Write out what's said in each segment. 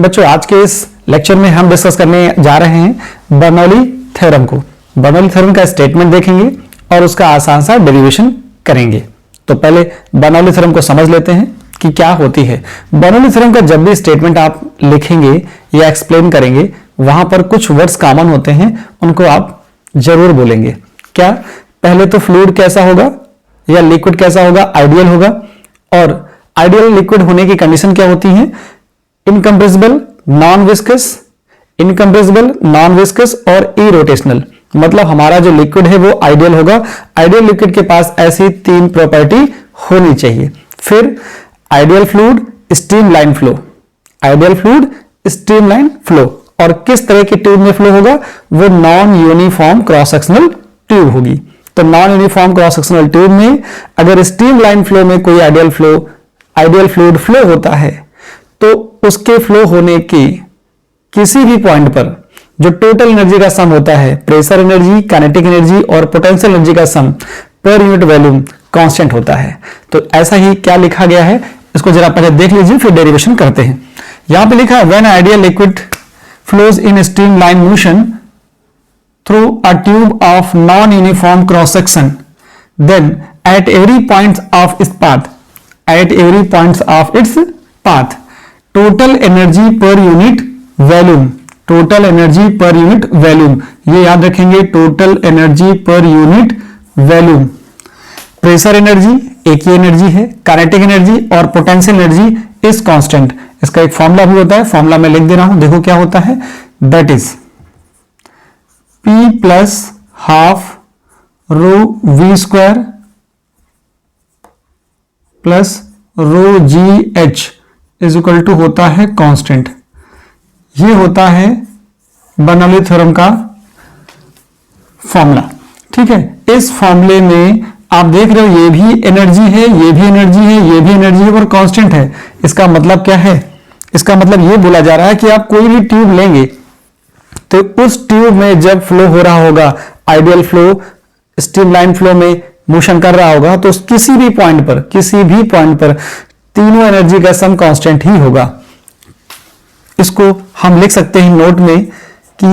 बच्चों आज के इस लेक्चर में हम डिस्कस करने जा रहे हैं बर्नौली थ्योरम को। बर्नौली थ्योरम का स्टेटमेंट देखेंगे और उसका आसान सा डेरिवेशन करेंगे। तो पहले बर्नौली थ्योरम को समझ लेते हैं कि क्या होती है। बर्नौली थ्योरम का जब भी स्टेटमेंट आप लिखेंगे या एक्सप्लेन करेंगे वहां पर कुछ वर्ड्स कॉमन होते हैं, उनको आप जरूर बोलेंगे। क्या? पहले तो फ्लूइड कैसा होगा या लिक्विड कैसा होगा, आइडियल होगा। और आइडियल लिक्विड होने की कंडीशन क्या होती है? Incompressible, non viscous, incompressible, non viscous और इरोटेशनल। मतलब हमारा जो लिक्विड है वो आइडियल होगा। आइडियल लिक्विड के पास ऐसी तीन प्रॉपर्टी होनी चाहिए। फिर ideal fluid, streamline flow, ideal fluid, streamline flow. और किस तरह की ट्यूब में फ्लो होगा? वो non uniform cross sectional tube होगी। तो non uniform cross sectional tube में अगर स्ट्रीमलाइन फ्लो में कोई आइडियल फ्लूइड फ्लो होता है तो उसके फ्लो होने की किसी भी पॉइंट पर जो टोटल एनर्जी का सम होता है, प्रेशर एनर्जी, काइनेटिक एनर्जी और पोटेंशियल एनर्जी का सम पर यूनिट वॉल्यूम कांस्टेंट होता है। तो ऐसा ही क्या लिखा गया है इसको जरा पहले देख लीजिए, फिर डेरिवेशन करते हैं। यहां पे लिखा है when ideal liquid flows in streamline motion through a tube of non-uniform cross section, then at every point of its path, total energy per unit volume, ये याद रखेंगे, total energy per unit volume, pressure energy एक ही energy है, kinetic energy और potential energy is constant. इसका एक formula भी होता है, फॉर्मूला मैं लिख दे रहा हूं, देखो क्या होता है। That is P plus half rho V square plus rho G H is equal to होता है कांस्टेंट। ये होता है बर्नौली थ्योरम का फॉर्मूला। ठीक है, इस फॉर्मूले में आप देख रहे हो ये भी एनर्जी है, ये भी एनर्जी है, ये भी एनर्जी है और कांस्टेंट है। इसका मतलब क्या है? इसका मतलब ये बोला जा रहा है कि आप कोई भी ट्यूब लेंगे तो उस ट्यूब में जब फ्लो हो रहा होगा, आइडियल फ्लो, स्ट्रीमलाइन फ्लो में मोशन कर रहा होगा, तो किसी भी पॉइंट पर तीनों एनर्जी का सम कांस्टेंट ही होगा। इसको हम लिख सकते हैं नोट में कि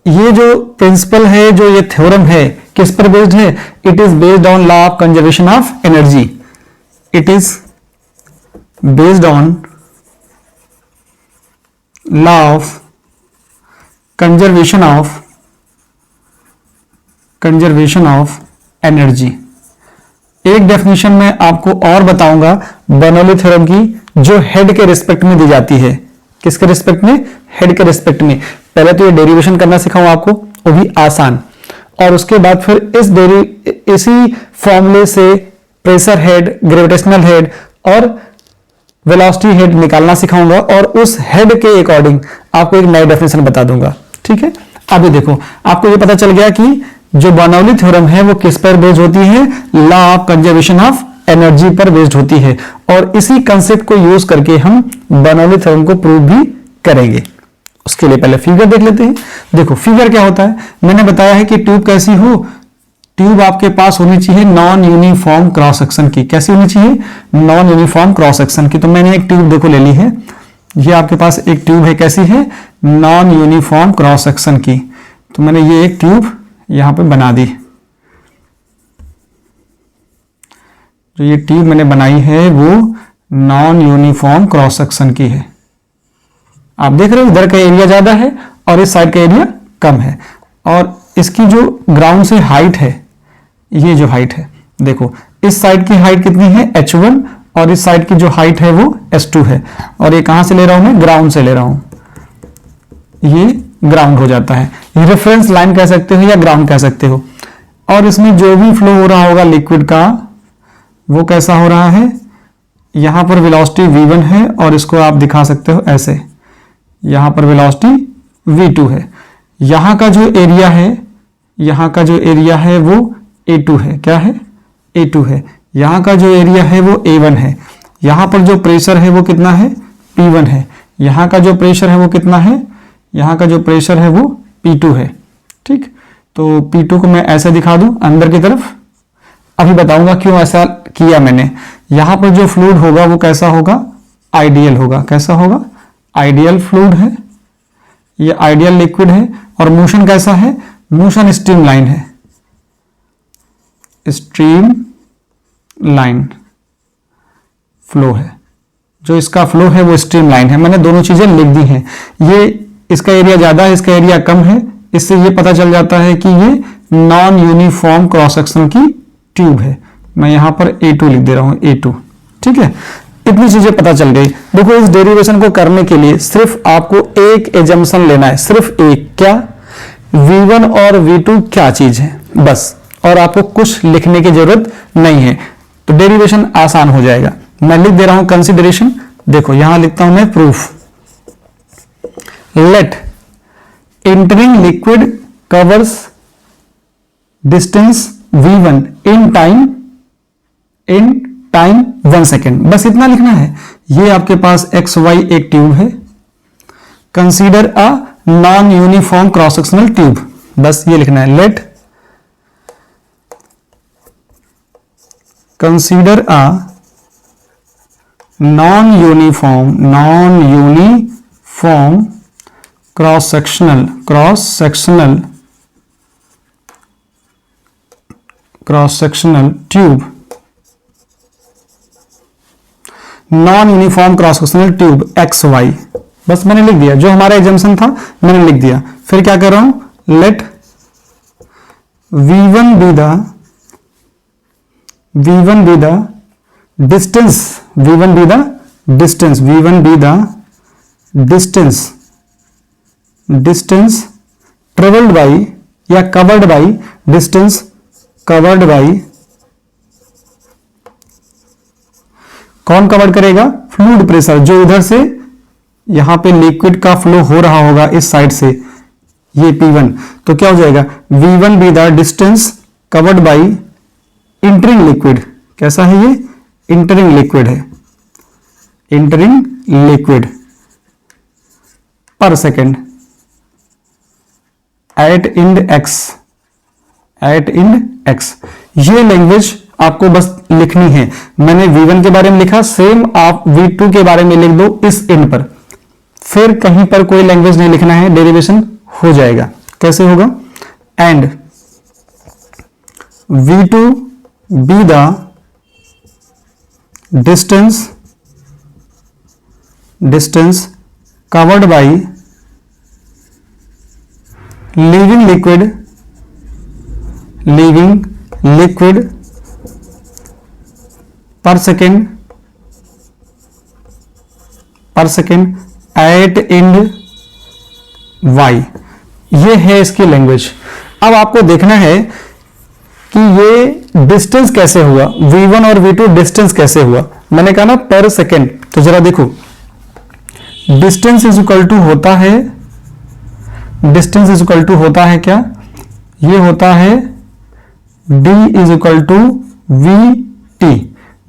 ये जो प्रिंसिपल है, जो ये थ्योरम है, किस पर बेस्ड है? It is based on law of conservation of energy. It is based on law of conservation of energy. एक डेफिनेशन में आपको और बताऊंगा बर्नौली थ्योरम की, जो हेड के रिस्पेक्ट में दी जाती है। किसके रिस्पेक्ट में? हेड के रिस्पेक्ट में। पहले तो ये डेरिवेशन करना सिखाऊं आपको, वो भी आसान, और उसके बाद फिर इसी फॉर्मूले से प्रेशर हेड, ग्रेविटेशनल हेड और वेलोसिटी हेड निकालना सिखाऊंगा और उस हेड के अकॉर्डिंग आपको एक नई डेफिनेशन बता दूंगा। ठीक है, अभी देखो आपको ये पता चल गया कि जो बर्नौली थ्योरम है वो किस पर बेस्ड होती है? Law of conservation of energy पर बेस्ड होती है। और इसी कंसेप्ट को यूज करके हम बर्नौली थ्योरम को प्रूव भी करेंगे। उसके लिए पहले फिगर देख लेते हैं। देखो फिगर क्या होता है, मैंने बताया है कि ट्यूब कैसी हो, ट्यूब आपके पास होनी चाहिए नॉन यूनिफॉर्म क्रॉस सेक्शन की। कैसी होनी चाहिए? नॉन यूनिफॉर्म क्रॉस सेक्शन की। तो मैंने एक ट्यूब देखो ले ली है, ये आपके पास एक ट्यूब है, कैसी है? नॉन यूनिफॉर्म क्रॉस सेक्शन की। तो मैंने ये एक ट्यूब यहां पे बना दी। जो ये ट्यूब मैंने बनाई है वो नॉन यूनिफॉर्म क्रॉस सेक्शन की है। आप देख रहे हो इधर का एरिया ज्यादा है और इस साइड का एरिया कम है। और इसकी जो ग्राउंड से हाइट है, ये जो हाइट है, देखो इस साइड की हाइट कितनी है? h1, और इस साइड की जो हाइट है वो h2 है। और ये कहां से ले रहा हूं मैं? ग्राउंड से ले रहा हूं। ये ग्राउंड हो जाता है, ये रेफरेंस लाइन कह सकते हो या ग्राउंड कह सकते हो। और इसमें जो भी फ्लो हो रहा होगा लिक्विड का, वो कैसा हो रहा है? यहां पर वेलोसिटी v1 है और इसको आप दिखा सकते हो ऐसे, यहां पर वेलोसिटी v2 है। यहां का जो एरिया है, वो a2 है। क्या है? a2 है। यहां का जो एरिया है वो a1 है। यहां पर जो प्रेशर है वो कितना है? p1 है। यहां का जो प्रेशर है वो कितना है? यहां का जो प्रेशर है वो P2 है। ठीक, तो P2 को मैं ऐसे दिखा दूं अंदर की तरफ। अभी बताऊंगा क्यों ऐसा किया मैंने। यहां पर जो फ्लूइड होगा वो कैसा होगा? आइडियल होगा। कैसा होगा? आइडियल फ्लूइड है, ये आइडियल लिक्विड है, और मोशन कैसा है, मोशन स्ट्रीम लाइन है, स्ट्रीम लाइन फ्लो है, जो इसका फ्लो है वो स्ट्रीम लाइन है। मैंने दोनों चीजें लिख दी हैं। ये इसका एरिया ज्यादा है, इसका एरिया कम है, इससे ये पता चल जाता है कि ये नॉन यूनिफॉर्म क्रॉस सेक्शन की ट्यूब है। मैं यहां पर A2 लिख दे रहा हूं, A2। ठीक है, इतनी चीजें पता चल गई। देखो, इस डेरिवेशन को करने के लिए सिर्फ आपको एक एजम्पशन लेना है, सिर्फ एक। क्या? V1 और V2 क्या चीज है, बस। और आपको कुछ लिखने की जरूरत नहीं है, तो डेरिवेशन आसान हो जाएगा। मैं लिख दे रहा हूं कंसीडरेशन। देखो यहां लिखता हूं मैं proof. Let entering liquid covers distance V1 in time 1 second, बस इतना लिखना है। ये आपके पास XY एक ट्यूब है, consider a non uniform cross sectional tube, बस ये लिखना है। Let consider a non uniform cross sectional tube, non uniform cross sectional tube XY, बस मैंने लिख दिया। जो हमारा एग्जाम्पशन था मैंने लिख दिया। फिर क्या कर रहा हूं, let V1 be the distance travelled by या covered by, distance covered by, कौन कवर करेगा, फ्लूइड प्रेशर, जो इधर से यहां पे लिक्विड का फ्लो हो रहा होगा इस साइड से, ये P1। तो क्या हो जाएगा, V1 be the distance covered by entering liquid. कैसा है ये, इंटरिंग लिक्विड है, इंटरिंग लिक्विड पर सेकेंड एट इंड x। ये लैंग्वेज आपको बस लिखनी है। मैंने V1 के बारे में लिखा, सेम आप V2 के बारे में लिख दो इस एंड पर। फिर कहीं पर कोई लैंग्वेज नहीं लिखना है, डेरिवेशन हो जाएगा। कैसे होगा, and V2 B the distance covered by leaving liquid पर सेकेंड एट इंड y। ये है इसकी लैंग्वेज। अब आपको देखना है कि ये डिस्टेंस कैसे हुआ, V1 और V2 डिस्टेंस कैसे हुआ। मैंने कहा ना पर सेकेंड, तो जरा देखो, डिस्टेंस इज इक्वल टू होता है क्या, ये होता है d is equal to VT।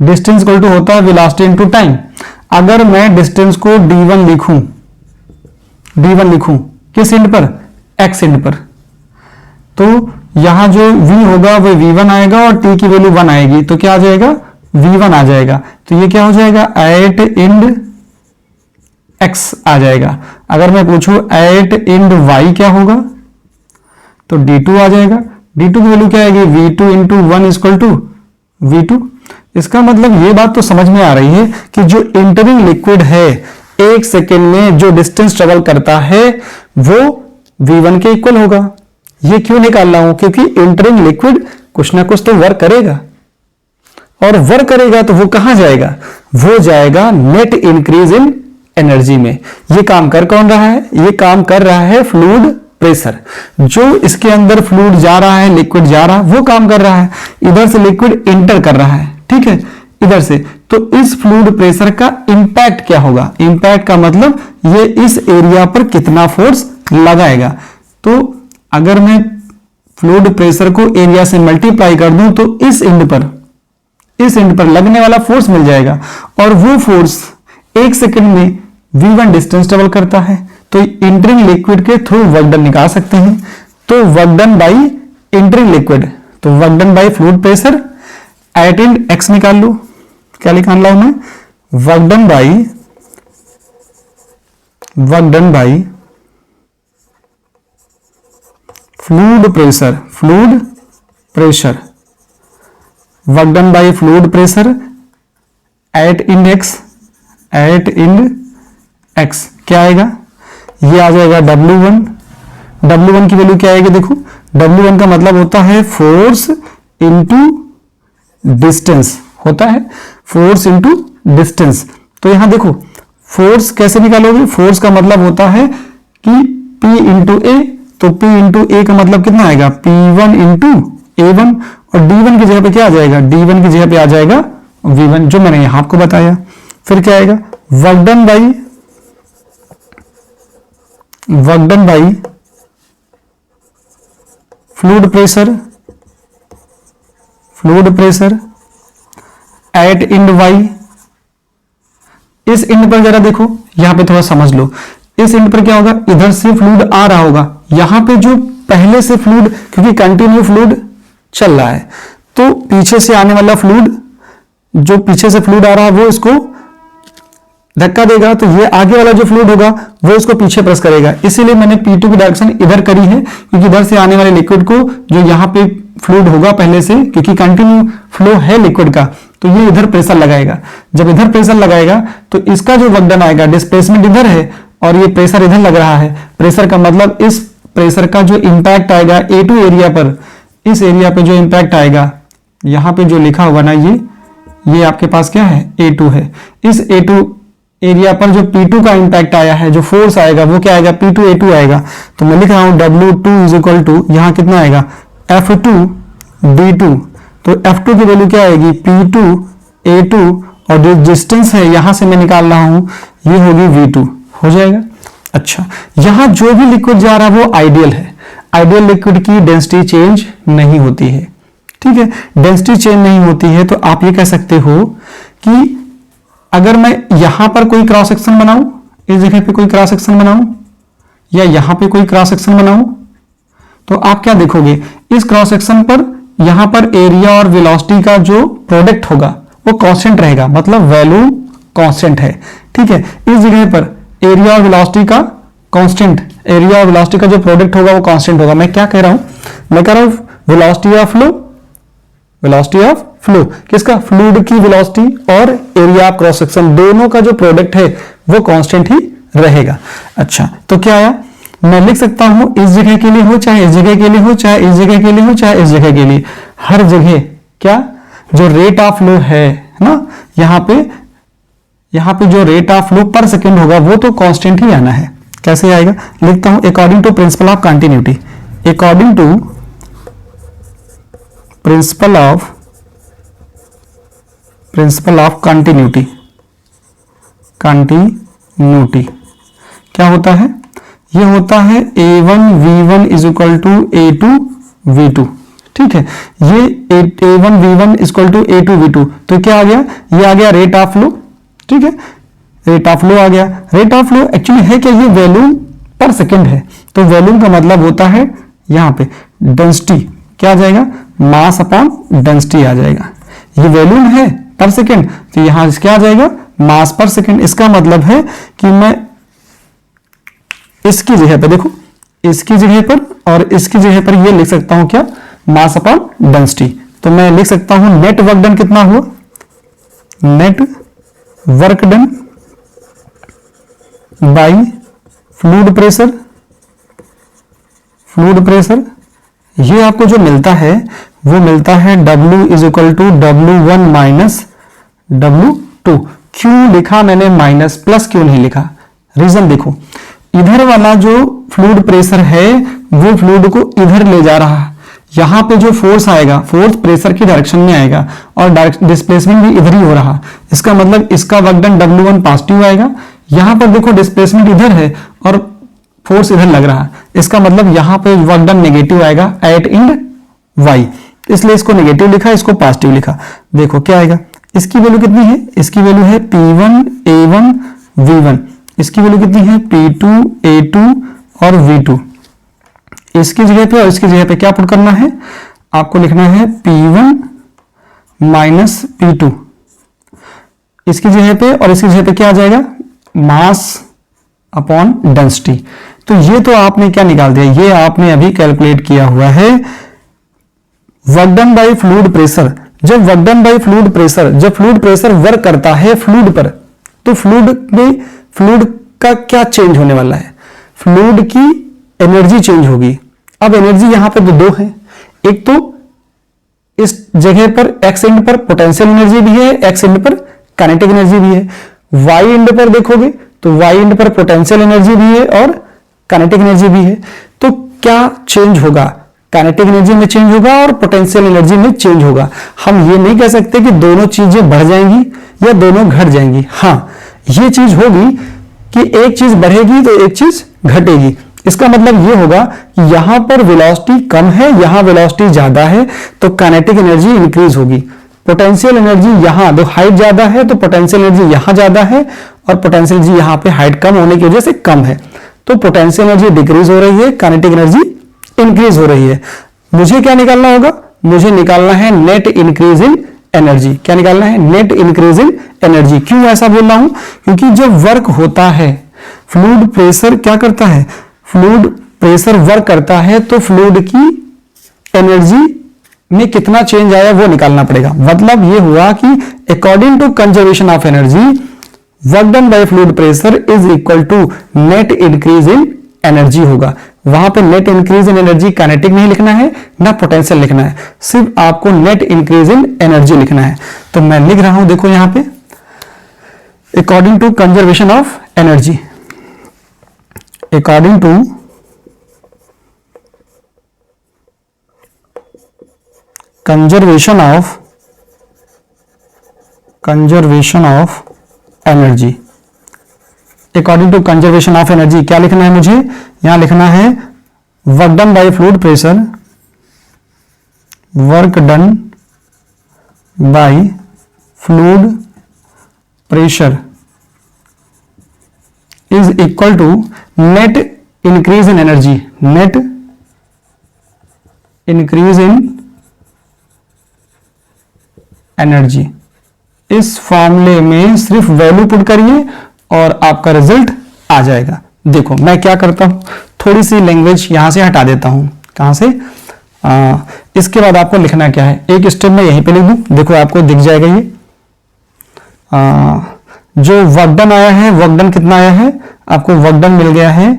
Distance equal to होता है वेलोसिटी इनटू टाइम। अगर मैं डिस्टेंस को d1 लिखूं किस एंड पर, x एंड पर, तो यहां जो v होगा वो v1 आएगा और t की वैल्यू 1 आएगी, तो क्या आ जाएगा, v1 आ जाएगा। तो ये क्या हो जाएगा, एट इंड x आ जाएगा। अगर मैं पूछूं एट इंड y क्या होगा, तो d2 आ जाएगा। d2 की वैल्यू क्या आएगी, v2 into 1 equal to v2। इसका मतलब ये बात तो समझ में आ रही है कि जो इंटरिंग लिक्विड है, एक सेकेंड में जो डिस्टेंस ट्रेवल करता है वो v1 के इक्वल होगा। ये क्यों निकाल रहा हूं, क्योंकि इंटरिंग लिक्विड कुछ ना कुछ तो वर्क करेगा, और वर्क करेगा तो वो कहां जाएगा, वो जाएगा नेट इंक्रीज इन एनर्जी में। ये काम कर कौन रहा है, ये काम कर रहा है फ्लूइड प्रेशर। जो इसके अंदर फ्लूइड जा रहा है, लिक्विड जा रहा है, वो काम कर रहा है। इधर से लिक्विड इंटर कर रहा है, ठीक है, इधर से। तो इस फ्लूइड प्रेशर का इंपैक्ट क्या होगा, इंपैक्ट का मतलब ये इस एरिया पर कितना फोर्स लगाएगा। तो अगर मैं फ्लूइड प्रेशर को एरिया से मल्टीप्लाई कर दूं तो इस एंड पर लगने वाला फोर्स मिल जाएगा, और वो फोर्स एक सेकंड में v1 डिस्टेंस ट्रेवल करता है। तो इंटरिंग लिक्विड के थ्रू वर्क डन निकाल सकते हैं। तो work done by entering liquid, तो work done by fluid pressure at end x निकाल लो। क्या निकाल रहा हूं मैं, work done by work done by fluid pressure, work done by fluid pressure at index, क्या आएगा, ये आ जाएगा W1। W1 की वैल्यू क्या आएगी, देखो W1 का मतलब होता है फोर्स इंटू डिस्टेंस, होता है फोर्स इंटू डिस्टेंस। तो यहां देखो फोर्स कैसे निकालोगे, फोर्स का मतलब होता है कि P इंटू ए, तो P इंटू ए का मतलब कितना आएगा, P1 इंटू A1, और D1 की जगह पे क्या आ जाएगा, D1 की जगह पे आ जाएगा V1, जो मैंने यहां आपको बताया। फिर क्या आएगा, work done by fluid pressure at end Y. इस इंड पर जरा देखो, यहां पे थोड़ा समझ लो, इस इंड पर क्या होगा, इधर से फ्लूइड आ रहा होगा, यहां पे जो पहले से फ्लूइड, क्योंकि कंटिन्यू फ्लूइड चल रहा है, तो पीछे से आने वाला फ्लूइड, जो पीछे से फ्लूइड आ रहा है वो इसको धक्का देगा, तो ये आगे वाला जो फ्लूइड होगा वो इसको पीछे प्रेस करेगा। इसीलिए मैंने P2 की डायरेक्शन इधर करी है, क्योंकि इधर से आने वाले लिक्विड को, जो यहाँ पे फ्लूइड होगा पहले से, क्योंकि कंटिन्यू फ्लो है लिक्विड का, तो ये इधर प्रेशर लगाएगा। जब इधर प्रेशर लगाएगा तो इसका जो वर्क डन आएगा, डिस्प्लेसमेंट इधर है और ये प्रेशर इधर लग रहा है, प्रेशर का मतलब इस प्रेशर का जो इंपैक्ट आएगा A2 एरिया पर, इस एरिया पे जो इंपैक्ट आएगा, यहाँ पे जो लिखा हुआ ना, ये आपके पास क्या है, A2 है। इस A2 एरिया पर जो P2 का इंपैक्ट आया है, जो फोर्स आएगा वो क्या आएगा, P2 A2 आएगा। तो मैं लिख रहा हूं W2 इज इक्वल टू, यहां कितना आएगा, F2 D2, तो F2 की वैल्यू क्या आएगी, P2 A2, और जो डिस्टेंस है यहां से मैं निकाल रहा हूं, ये होगी V2, हो जाएगा। अच्छा, यहां जो भी लिक्विड जा रहा है वो आइडियल है, आइडियल लिक्विड की डेंसिटी चेंज नहीं होती है, ठीक है, डेंसिटी चेंज नहीं होती है। तो आप ये कह सकते हो कि अगर मैं यहां पर कोई क्रॉस सेक्शन बनाऊं, इस जगह पे कोई क्रॉस सेक्शन बनाऊं, या यहां पे कोई क्रॉस सेक्शन बनाऊं, तो आप क्या देखोगे, इस क्रॉस सेक्शन पर यहां पर एरिया और वेलोसिटी का जो प्रोडक्ट होगा वो कांस्टेंट रहेगा, मतलब वैल्यू कांस्टेंट है, ठीक है। इस जगह पर एरिया और वेलोसिटी का कांस्टेंट, एरिया और वेलोसिटी का जो प्रोडक्ट होगा वो कांस्टेंट होगा। मैं क्या कह रहा हूं, मैं कह रहा हूं वेलोसिटी ऑफ फ्लो, किसका, फ्लूइड की वेलोसिटी और एरिया ऑफ क्रॉस सेक्शन, दोनों का जो प्रोडक्ट है वो कांस्टेंट ही रहेगा। अच्छा, तो क्या आया, मैं लिख सकता हूं इस जगह के लिए हो, चाहे इस जगह के लिए हो, चाहे इस जगह के लिए हो, चाहे इस जगह के लिए, हर जगह क्या, जो रेट ऑफ फ्लो है ना, यहाँ पे जो रेट ऑफ फ्लो पर सेकेंड होगा वो तो कांस्टेंट ही आना है। कैसे आएगा, लिखता हूं according to principle of continuity, according to principle of continuity क्या होता है, ये होता है A1 V1 is equal to A2 V2, ठीक है। ये A1 V1 is equal to A2 V2, तो क्या आ गया, ये आ गया रेट ऑफ फ्लो, ठीक है, रेट ऑफ फ्लो आ गया। रेट ऑफ फ्लो एक्चुअली है क्या, ये वॉल्यूम पर सेकेंड है, तो वॉल्यूम का मतलब होता है यहाँ पे डेंसिटी, क्या आ जाएगा, मास अपॉन डेंसिटी आ जाएगा। ये वॉल्यूम है पर सेकेंड, तो यहां क्या आ जाएगा, मास पर सेकेंड। इसका मतलब है कि मैं इसकी जगह पे देखो, इसकी जगह पर और इसकी जगह पर ये लिख सकता हूं क्या, मास अपॉन डेंसिटी। तो मैं लिख सकता हूं नेट वर्क डन कितना हुआ, net work done by fluid pressure, ये आपको जो मिलता है वो मिलता है W is equal to W1 minus W2। क्यों लिखा मैंने माइनस, प्लस क्यों नहीं लिखा, रीजन देखो, इधर वाला जो फ्लूइड प्रेशर है वो फ्लूइड को इधर ले जा रहा है, यहां पे जो फोर्स आएगा, फोर्स प्रेशर की डायरेक्शन में आएगा और डिस्प्लेसमेंट भी इधर ही हो रहा। इसका मतलब इसका वर्क डन W1 पॉजिटिव आएगा, यहां पर देखो डिस्प्लेसमेंट इधर है और फोर्स इधर लग रहा है, इसका मतलब यहां पे वर्क डन नेगेटिव आएगा एट इंड y, इसलिए इसको नेगेटिव लिखा, इसको पॉजिटिव लिखा। देखो क्या आएगा, इसकी वैल्यू कितनी है, इसकी वैल्यू है P1 A1 V1, इसकी वैल्यू कितनी है P2 A2 और V2। इसकी जगह पे और इसकी जगह पे क्या पुट करना है, आपको लिखना है P1 माइनस P2, इसकी जगह पे और इसकी जगह पे क्या आ जाएगा, मास अपॉन डेंसिटी। तो ये तो आपने क्या निकाल दिया, ये आपने अभी कैलकुलेट किया हुआ है work done by fluid pressure. जब work done by fluid pressure, जब फ्लूइड प्रेशर वर्क करता है फ्लूइड पर, तो फ्लूइड का क्या चेंज होने वाला है, फ्लूइड की एनर्जी चेंज होगी। अब एनर्जी यहां पे दो है, एक तो इस जगह पर एक्स एंड पर पोटेंशियल एनर्जी भी है, एक्स एंड पर काइनेटिक एनर्जी भी है। वाई एंड पर देखोगे तो वाई एंड पर पोटेंशियल एनर्जी भी है और काइनेटिक एनर्जी भी है। तो क्या चेंज होगा, काइनेटिक एनर्जी में चेंज होगा और पोटेंशियल एनर्जी में चेंज होगा। हम ये नहीं कह सकते कि दोनों चीजें बढ़ जाएंगी या दोनों घट जाएंगी। हाँ, ये चीज होगी कि एक चीज बढ़ेगी तो एक चीज घटेगी। इसका मतलब ये होगा कि यहां पर वेलोसिटी कम है, यहां वेलोसिटी ज्यादा है, तो काइनेटिक एनर्जी इंक्रीज होगी। पोटेंशियल एनर्जी यहां दो हाइट ज्यादा है तो पोटेंशियल एनर्जी यहां ज्यादा है, और पोटेंशियल एनर्जी यहां पे हाइट कम होने की वजह से कम है, तो पोटेंशियल एनर्जी डिक्रीज हो रही है, काइनेटिक एनर्जी इंक्रीज हो रही है। मुझे क्या निकालना होगा, मुझे निकालना है नेट इंक्रीज इन एनर्जी। क्या निकालना है, नेट इंक्रीज इन एनर्जी। क्यों ऐसा बोल रहा हूं, क्योंकि जब वर्क होता है, फ्लूइड प्रेशर क्या करता है, फ्लूइड प्रेशर वर्क करता है तो फ्लूइड की एनर्जी में कितना चेंज आया वो निकालना पड़ेगा। मतलब ये हुआ कि according to conservation of energy work done by fluid pressure is equal to net increase in energy होगा। वहां पे net increase in energy kinetic नहीं लिखना है ना पोटेंशियल लिखना है, सिर्फ आपको नेट इंक्रीज इन एनर्जी लिखना है। तो मैं लिख रहा हूं, देखो यहां पे according to conservation of energy, according to conservation of energy, according to conservation of energy क्या लिखना है मुझे, यहां लिखना है work done by fluid pressure, work done by fluid pressure is equal to net increase in energy, net increase in energy. इस फॉर्मूले में सिर्फ वैल्यू पुट करिए और आपका रिजल्ट आ जाएगा। देखो मैं क्या करता हूं, थोड़ी सी लैंग्वेज यहां से हटा देता हूं, कहां से, इसके बाद आपको लिखना क्या है, एक स्टेप में यहीं पे लिख दूं, देखो आपको दिख जाएगा ये जो वर्क डन आया है, वर्क डन कितना आया है, आपको वर्क डन मिल गया है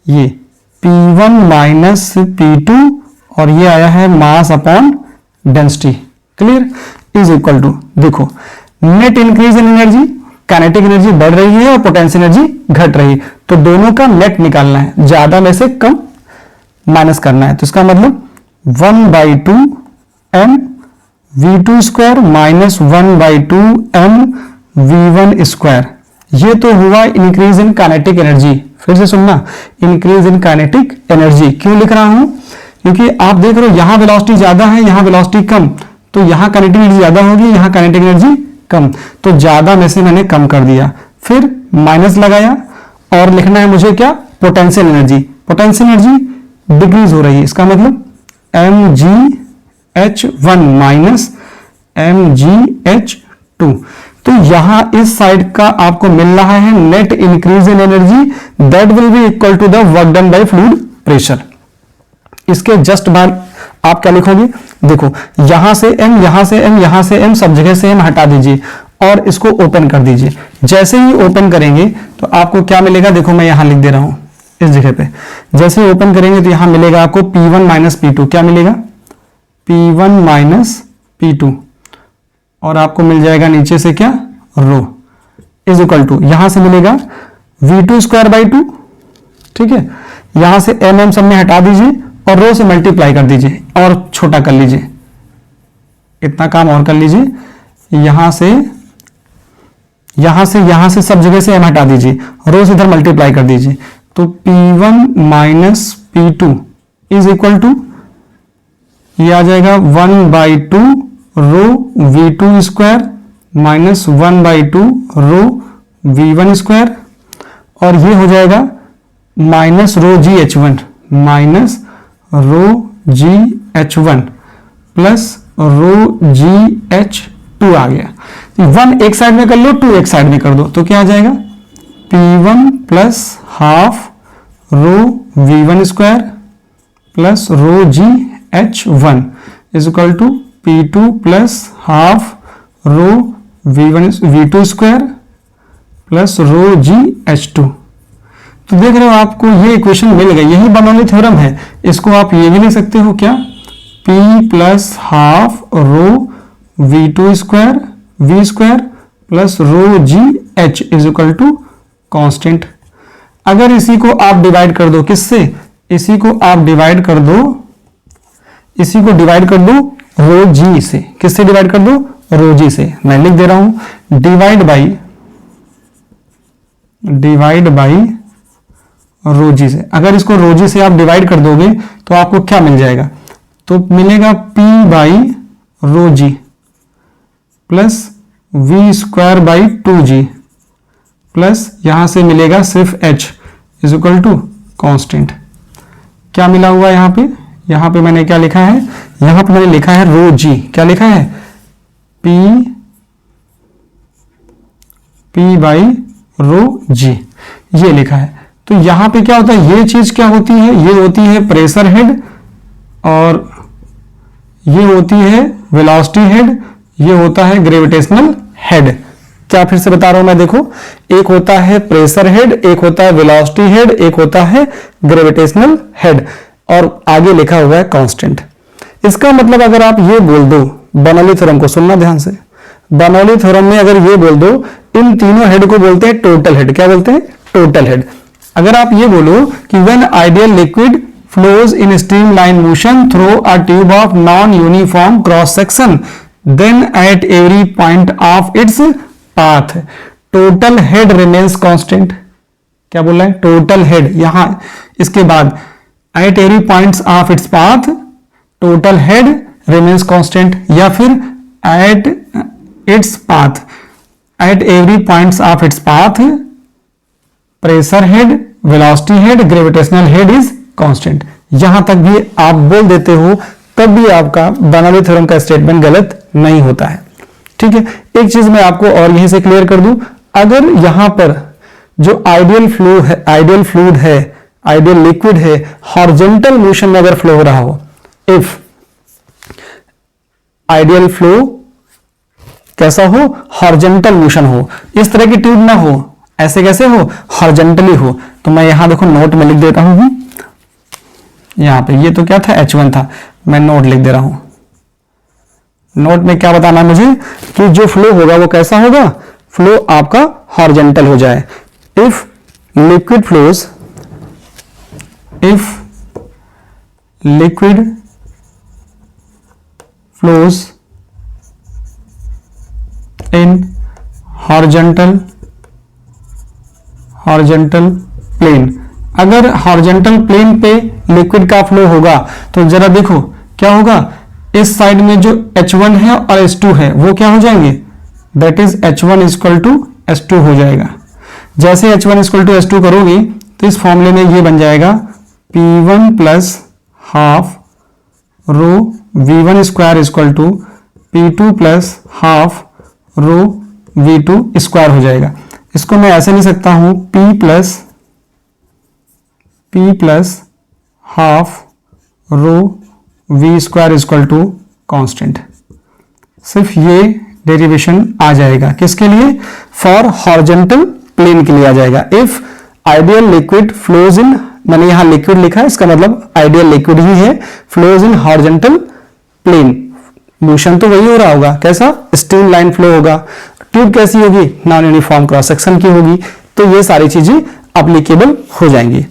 ये P1 माइनस P2 और ये आया है mass upon density. Clear, is equal to, देखो net increase in energy, kinetic energy बढ़ रही है और पोटेंशियल एनर्जी घट रही है, तो दोनों का नेट निकालना है, ज्यादा में से कम माइनस करना है। तो इसका मतलब 1/2 m v2 square minus 1/2 m v1 square. ये तो हुआ इंक्रीज इन काइनेटिक एनर्जी। फिर से सुनना, इंक्रीज इन काइनेटिक एनर्जी क्यों लिख रहा हूं, क्योंकि आप देख रहे हो यहां वेलोसिटी ज्यादा है, यहां वेलोसिटी कम, तो यहां काइनेटिक एनर्जी ज्यादा होगी, यहां काइनेटिक एनर्जी कम, तो ज्यादा में से मैंने कम कर दिया, फिर माइनस लगाया और लिखना है मुझे क्या, potential energy. Potential energy decrease हो रही है, इसका मतलब mgh1 माइनस mgh2। तो यहां इस साइड का आपको मिल रहा है net increase in energy, that will be equal to the work done by fluid pressure. इसके जस्ट बाद आप क्या लिखोगे, देखो यहां से m, यहां से m, यहां से m, सब जगह से m हटा दीजिए और इसको ओपन कर दीजिए। जैसे ही ओपन करेंगे तो आपको क्या मिलेगा, देखो मैं यहां लिख दे रहा हूं इस जगह पे, जैसे ही ओपन करेंगे तो यहां मिलेगा आपको P1 माइनस P2, क्या मिलेगा P1 माइनस P2, और आपको मिल जाएगा नीचे से क्या, रो इज इक्वल टू, यहां से मिलेगा V2 स्क्वायर बाई 2, ठीक है, यहां से mm सब में हटा दीजिए और रो से मल्टीप्लाई कर दीजिए और छोटा कर लीजिए, इतना काम और कर लीजिए, यहां से सब जगह से m हटा दीजिए, रो से इधर मल्टीप्लाई कर दीजिए, तो P1 minus P2 is equal to, ये आ जाएगा 1/2 रो V2 स्क्वायर माइनस 1/2 रो V1 स्क्वायर, और ये हो जाएगा minus rho GH1 minus rho GH1 plus रो GH2 आ गया। 1 एक साइड में कर लो, 2 एक साइड में कर दो, तो क्या आ जाएगा P1 plus half rho V1 square plus rho G H1 is equal to P2 plus half rho V2 square plus rho G H2। तो देख रहे हो आपको ये इक्वेशन मिल गई, यही बर्नौली थ्योरम है। इसको आप ये भी लिख सकते हो क्या, P plus half rho V2 square V square plus rho G H is equal to constant. अगर इसी को आप डिवाइड कर दो किससे, इसी को आप डिवाइड कर दो, इसी को डिवाइड कर दो रो जी से। किससे डिवाइड कर दो, रो जी से। मैं लिख दे रहा हूं डिवाइड बाई रो जी से। अगर इसको रो जी से आप डिवाइड कर दोगे तो आपको क्या मिल जाएगा, तो मिलेगा P by rho G plus V square by 2G plus यहां से मिलेगा सिर्फ H is equal to constant. क्या मिला हुआ यहां पे मैंने क्या लिखा है, यहां पे मैंने लिखा है रो जी। क्या लिखा है, P बाई रो जी, ये लिखा है। तो यहां पे क्या होता है, ये चीज क्या होती है, ये होती है प्रेशर हेड और ये होती है वेलोसिटी हेड, ये होता है ग्रेविटेशनल हेड। क्या फिर से बता रहा हूं मैं, देखो एक होता है प्रेशर हेड, एक होता है वेलोसिटी हेड, एक होता है ग्रेविटेशनल हेड और आगे लिखा हुआ है कांस्टेंट। इसका मतलब अगर आप ये बोल दो, बर्नौली थ्योरम को सुनना ध्यान से, बर्नौली थ्योरम में अगर ये बोल दो, इन तीनों हेड को बोलते हैं टोटल हेड। क्या बोलते हैं, टोटल हेड। अगर आप ये बोलो कि when ideal liquid flows in streamline motion through a tube of non-uniform cross section, then at every point of its path total head remains constant। क्या बोल रहा है, टोटल हेड। यहां इसके बाद at every points of its path total head remains constant, या फिर at its path at every points of its path pressure head, velocity head, gravitational head is constant. यहां तक भी आप बोल देते हो तब भी आपका बर्नौली थ्योरम का स्टेटमेंट गलत नहीं होता है। ठीक है, एक चीज मैं आपको और यहीं से क्लियर कर दूं, अगर यहां पर जो आइडियल फ्लूइड है, आइडियल लिक्विड है, हॉरिजॉन्टल मोशन में अगर फ्लो हो रहा हो, इफ आइडियल फ्लो कैसा हो, हॉरिजॉन्टल मोशन हो, इस तरह की ट्यूब ना हो, ऐसे कैसे हो, हॉरिजॉन्टली हो। तो मैं यहां देखो नोट में लिख देता हूं, यहां पे ये तो क्या था, H1 था, मैं नोट लिख दे रहा हूं। नोट में क्या बताना है मुझे कि जो फ्लो होगा वो कैसा होगा, फ्लो आपका हॉरिजॉन्टल हो जाए। If liquid flows in horizontal plane, अगर हॉरिजॉन्टल प्लेन पे लिक्विड का फ्लो होगा तो जरा देखो क्या होगा, इस साइड में जो H1 है और H2 है वो क्या हो जाएंगे, that is H1 equal to H2 हो जाएगा। जैसे H1 इक्वल टू H2 करोगे तो इस फॉर्मूले में ये बन जाएगा P1 plus half rho V1 square equal to P2 plus half rho V2 square हो जाएगा। इसको मैं ऐसे लिख सकता हूं P plus half rho V square equal to constant. सिर्फ ये डेरिवेशन आ जाएगा किसके लिए, फॉर हॉरिजॉन्टल प्लेन के लिए आ जाएगा। इफ आइडियल लिक्विड फ्लोज इन, मैंने यहां लिक्विड लिखा है, इसका मतलब आइडियल लिक्विड ही है, flows in horizontal plane. Motion तो वही हो रहा होगा, कैसा, स्ट्रीम लाइन फ्लो होगा। ट्यूब कैसी होगी, नॉन यूनिफॉर्म क्रॉस सेक्शन की होगी। तो ये सारी चीजें एप्लीकेबल हो जाएंगी।